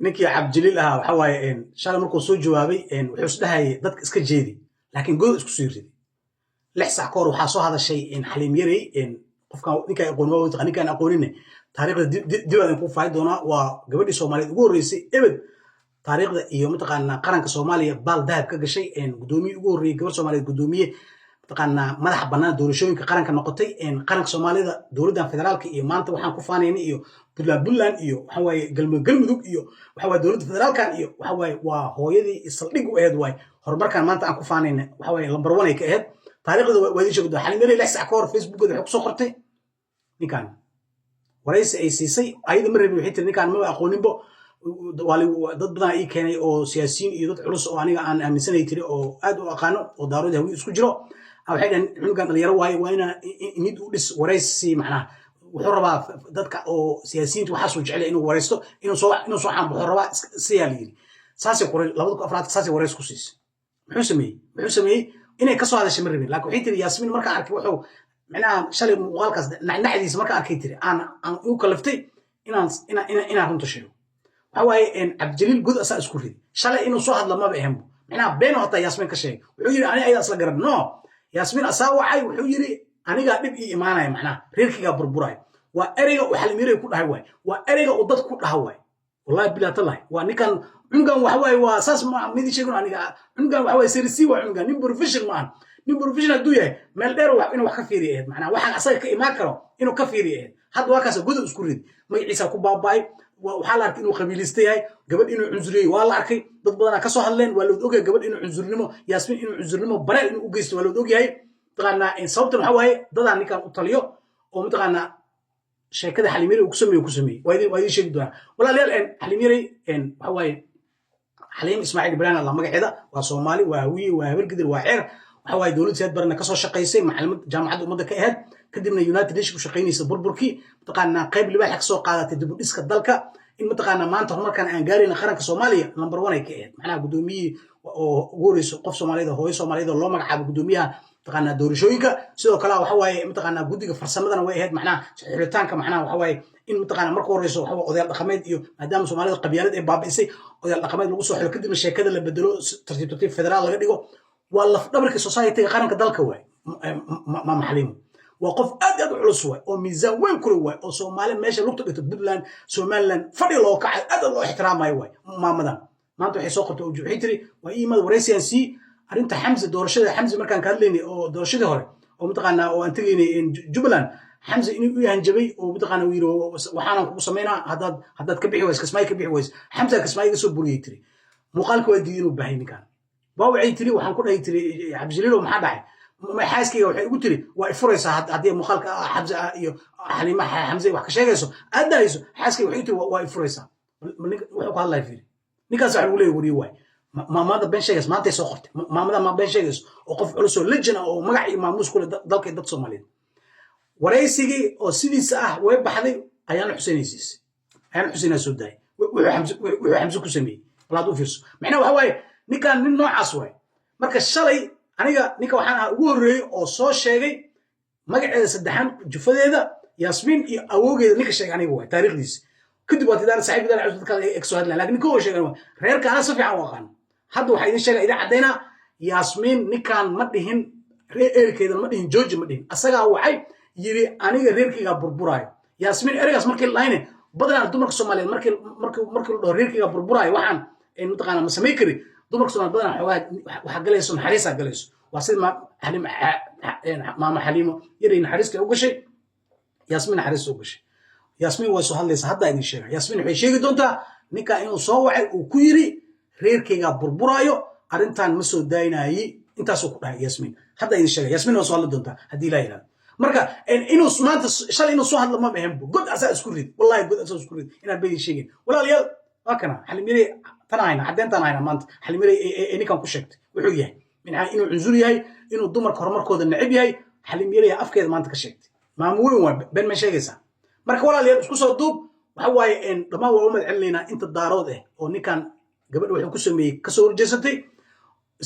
ninkii cabdijaliil ahaa waxa waaye shalay markuu soo jawaabay wuxuu isdhahayay dadka iska jeedi laakiin god isku soo riday 6 sac ka hor waxaa soo hadashay xaliim yarey qofkan ninka aqoon waa wada ninkan aqoonine taariikhda dib aan ku faa'iido doonaa waa gabadhii Soomaaliyeed ugu horeysay ebed taariikhda iyo mataqaana qaranka Soomaaliya baal dahab ka gashay gudoomiye ugu horeeyay gabar Soomaaliyeed gudoomiye mataqaana madaxa banaan doorashooyinka qaranka noqotay qaranka Soomaalida dowladda federaalka iyo maanta waxaan ku faanaynay iyo Puntland iyo waxa waaye galmudug iyo waxa waaye dowladda federaalka iyo waxa waaye waa hooyadii isaldhig u ahayd waay horumarkan maanta aan ku faanaynay waxa waaye lambar 1 ay ka ahayd taariikhda waa idin sheegay xaliim yarey 6 sac ka hor Facebook-da waxa ku soo qortay ninkan waraysi ay siisay ayada ma rabin wixii ninkan ma aqooninbo dad badan ay keenay oo siyaasiyiin iyo dad culus oo aniga aan aaminsanay tiri oo aad u aqaano oo daarood hawi isku jiro waxay dhahan cunugan dhalinyaro waaye waa ina mid u dhis waraysi macnaha wuxuu rabaa dadka oo siyaasiyiinta waxaa soo jecel inuu waraysto inuu soo xambo wuxuu rabaa siyaa la yiri saasay qoray 2004 saasay warays ku siisay muxuu sameeyay inay ka soo hadashay ma rabin laakiin waxay tiri Yaasmin marka arkay wuxuu macnaha shalay muuqaalkaas nacnacdiisa marka arkay tiri aan u kalaftay inaan runta sheego waxa waaye cabdijaliil god asaa isku rid shalay inuu soo hadla maba ahanbo macnaha been hota Yaasmin ka sheegay wuxuu yiri aniga aydaas la garan no Yaasmin asaa wacay wuxuu yiri aniga dib ii imaanay macnaha reerkiga burburay waa ereyga oo xaliim yarey ku dhahay waay waa ereyga oo dad ku dhahay waay wallahi bilaa tallahi waa ninkan cunugan waxa waaye waa saas ma midi sheegno aniga cunugan waxa waaye serisi waa cunugan nin professional haduu yahay meel dheer wax inuu wax ka fiiriyo macnaha waxaan asaga ka imaan karo inuu ka fiiriyo hadda waa kaas god isku rid magaciisa ku baabay waxa la arkay inuu qabiilista yahay gabadh inuu cunsuriyay waa la arkay dad badan ka soo hadleen waa la ogay gabadh inuu cunsurinimo Yaasmin inuu cunsurinimo bare inuu u geysto waa la ogyahay taqaana in sababta waxa waaye dadaan ninkan u taliyo oo mataqaana sheekada xaliim yarey uu ku sameeyay waa idin sheegi doonaa walaalayaal xaliim yarey waxa waaye xaliim Ismaaciil Ibrahim Allah magaceeda waa Soomaali waa hawiye waa habargidir waa xeer waxa waaye dawladda Siyaad Barre ka soo shaqeysay macallimad jaamacadda ummadda ka ahayd kadibna United Nations ku shaqeynaysa burburkii mataqaana qayb libaax ka soo qaadatay dib u dhiska dalka in mataqaana maanta horumarkan aan gaarayna qaranka Soomaaliya number 1 ay ka ahayd macnaha gudoomiye oo ugu horeyso qof Soomaaliyeed hooyo Soomaaliyeed loo magacaabo gudoomiyaha mataqaana doorashooyinka sidoo kale waxa waaye mataqaana gudiga farsamadana way ahayd macnaha xiritaanka macnaha waxa waaye in mataqaana marka horeyso waxa odayaal dhaqameed iyo maadaama Soomaalida qabyaalad ay baabi'isay odayaal dhaqameed lagu soo xiro kadibna sheekada la bedelo tartiib federaal laga dhigo waa laf dhabarka society qaranka dalka waay ma xaliim waa qof aad u culus waay oo miisaan weyn ku waay oo Soomaali meesha lugta dhigto Puntland Somaliland fadhi loo kacay aad loo ixtiraamayo waay maamadan maanta waxay soo qortay waxay tiri waa iimaad waraysiyan si arinta Xamza doorashada Xamza markaan ka hadlaynay oo doorashadii hore oo mataqaana oo aan tagaynay Jubaland Xamza inuu u yahanjabay oo mataqaana uu yiri waxaan ku sameynaa hadaad ka bixi wayska Ismaaciil ka bixi ways Xamza ka Ismaaciil soo buriyay tiri muuqaalka waa diiday inuu baahay ninkan waxay tiri waxaan ku dhahay tiri cabdijaliil maxaa dhacay ma xaaskayga waxay ugu tiri waa ifuraysaa haddii muuqaalka Xamza iyo xaliima Xamza wax ka sheegayso aadayso xaaskayga waxay tiri waa ifuraysaa wuxuu ka hadlay fiiri ninkaas waxa uu leeyahay wariyo waay maamada been sheegays maanta soo qortay maamada ma been sheegays oo qof culus oo legend oo magac iyo maamuus ku leh dalka dad Soomaaliyeed waraysigii oo sidiisa ah way baxday ayaan Xuseen soo daay wuxuu Xamza ku sameeyay walaad u fiirso macnaha waxa waaye ninkan nin noocaas waay marka shalay aniga ninka waxaan ugu horeeyay oo soo sheegay magaceeda saddexan jufadeeda Yaasmin iyo awoogeeda ninka sheegay aniga waay taariikhdiisa kadib waa tidaan saaxiibada cusub kale ay soo hadlaan laakiin ninka oo sheegay reerka ana si fiican u aqaan hadda waxa idin sheegay idin cadeena Yaasmin ninkan ma dhihin reerkeeda ma dhihin George ma dhihin asaga waxay yiri aniga reerkayga burburayo Yaasmin ergaas markii laayne badan dumarka Soomaaliyeed markii loo reerkayga burburayo waxaan in mataqaana ma sameey kari dumarka Soomaaliyeed badan waxa galayso naxariis galayso waa sida maama xaliimo yiri naxariiska u gashay Yaasmin naxariis u gashay Yaasmin way soo hadlaysaa hadda idin sheegay Yaasmin waxay sheegi doontaa ninka inuu soo wacay uu ku yiri reerkayga burburayo arintan ma soo daaynaayay intaas uu ku dhahay Yaasmin hadda idin sheegay Yaasmin way soo hadli doontaa hadii la yiraahdo marka inuu maanta shalay inuu soo hadlo ma baahan god asaa isku rid wallahi god asaa isku rid ina bay sheegin walaalayaal waa kana xaliim yarey tanayna cadeyntan ayna maanta xaliim yarey ninkan ku sheegtay wuxuu yahay inuu cunzur yahay inuu dumarka horumarkooda nacib yahay xaliim yarey afkeeda maanta ka sheegtay maamuweyn waa ben ma sheegaysaa marka walaalayaal isku soo duub waxa waaye dhamaan waa u madcelineynaa inta daarood oo ninkan gabadha wuxuu ku sameeyay ka soo horjeesatay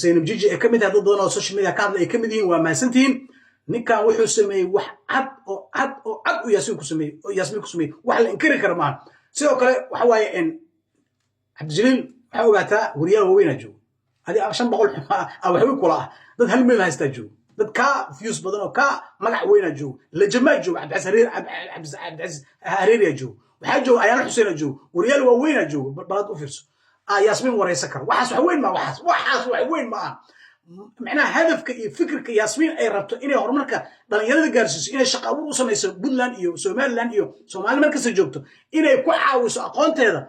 Zainab Jiji ee kamid ah dad badan oo social media ka hadlay ay kamid yihiin waa maasantiin ninkan wuxuu sameeyay wax cad oo Yaasmin ku sameeyay wax la inkiri karo ma sidoo kale waxa waaye cabdijaliil waxaa ogaataa wariyaha waaweynaa joogo adi 500 waxba kula ah dad hal meel haystaa joogo dad ka fiyus badan oo ka magac weynaa joogo lajamaa joogo cabdicasiis hareeriya joogo waxaa joogo ayaana xuseen joogo wariyaal waaweynaa joogo balad u fiirso yaasmiin wareysan karo waxaas wax weyn ma waxaas wax weyn ma ah macnaha hadafka iyo fikirka yaasmiin ay rabto inay horumarka dhalinyarada gaarsiiso inay shaqo abuur u samayso Puntland iyo Somaliland iyo Soomaali meel kasta joogto inay ku caawiso aqoonteeda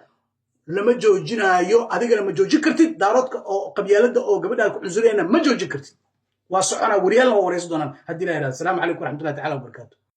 lama joojinayo adigana ma joojin kartid daaradka oo qabyaalada oo gabadha ku cunsurayna ma joojin kartid waa socona wariyalna waa wareysan doonaan hadii la yiraahdo assalamu alaykum warahmatullahi ta'ala wabarakatuh